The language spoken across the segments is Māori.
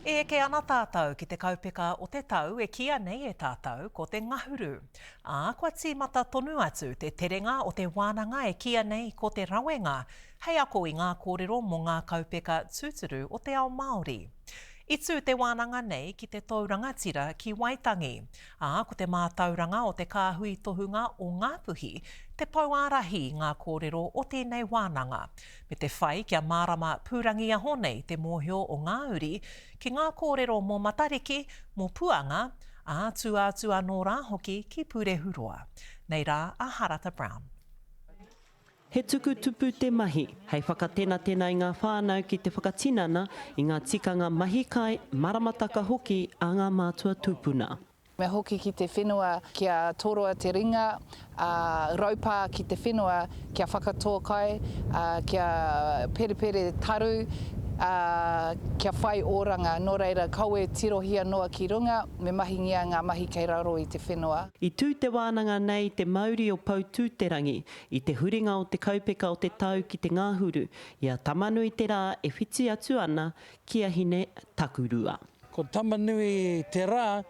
E ke ana tātou ki te kaupeka o te tau e kia nei e tātou ko te ngahuru. Kua tīmata tonu atu te terenga o te wānanga e kia nei ko te rawenga, hei ako i ngā kōrero mō ngā kaupeka tūturu o te ao Māori. I tū te wānanga nei ki te taurangatira ki Waitangi. Ko te mātauranga o te kāhui tohunga o Ngāpuhi, te pauarahi ngā kōrero o tēnei wānanga. Me te whai kia mārama pūrangia honei te mōhio o Ngāuri ki ngā kōrero mō Matariki, mō Puanga, tū anō rā hoki ki Purehuroa. Nei rā, a Harata Brown. He tuku tupu te mahi, hei whakatena tēnā i ngā whānau ki te whakatinana i ngā tikanga mahi kai maramataka hoki a ngā mātua tūpuna. Me hoki ki te whenua kia toroa te ringa, raupā ki te whenua kia whakatoa kai, kia perepere taru, kia whai oranga. Nō reira, kaue tirohia noa ki runga, me mahingia ngā mahi kei raro i te whenua. I tū te wānanga nei te Māori o Pautūterangi, i te huringa o te kaupeka o te tau ki te ngāhuru, ia tamanui te rā e whiti atu ana kia hine takurua. Ko tamanui te rā,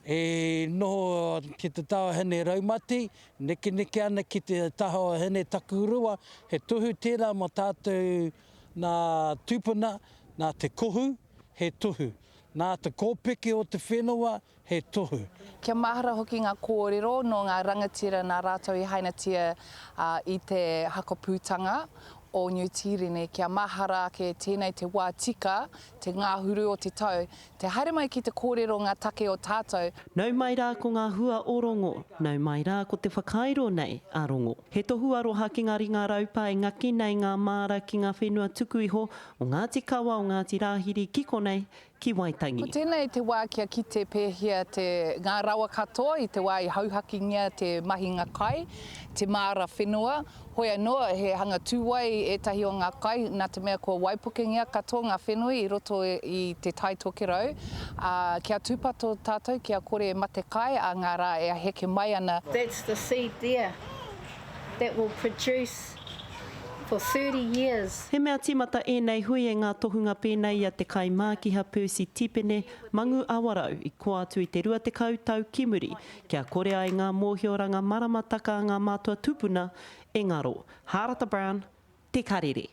e noho ki te taha hene raumati, neke ana ki te taha hene takurua, he tuhu tērā mo tātou nā tūpuna, nā te kohu, he tuhu. Nā te kōpeke o te whenua, he tuhu. Kia mahara hoki ngā kōrero no ngā rangatira nā rātou i hainatia i te hakapūtanga o New Tirene, kia mahara ke tēnei te wā tika, te ngāhuru o te tau, te haere mai ki te kōrero ngā take o tātou. Nau mai rā ko ngā hua o rongo, nau mai rā ko te whakairo nei a rongo. He tohu aroha ki ngā ringa raupā e ngaki nei ngā māra ki ngā whenua tuku iho o Ngāti Kawa o Ngāti Rāhiri ki konei ki Waitangi. Ko tēnei te wā kia ki te pēhia ngā rawa katoa i te wā i hauhakingia te mahinga kai, te māra whenua. Hoi anō he hanga tūwai etahi o ngā kai, nā te mea kua waipukengia katoa ngā whenui i roto i te tai tokerau. Kia tūpato tātou, kia kore mate kai, a ngā rā e heke mai ana. That's the seed there that will produce for 30 years. He mea timata e nei hui e ngā tohunga pēnei a te kai Mākiha Percy Tipene Mangu Awarau i kua atu i te rua te kautau Kimuri, kia kore ai ngā mōhioranga maramataka ngā mātua tupuna, engaro. Harata Brown, Te Karere.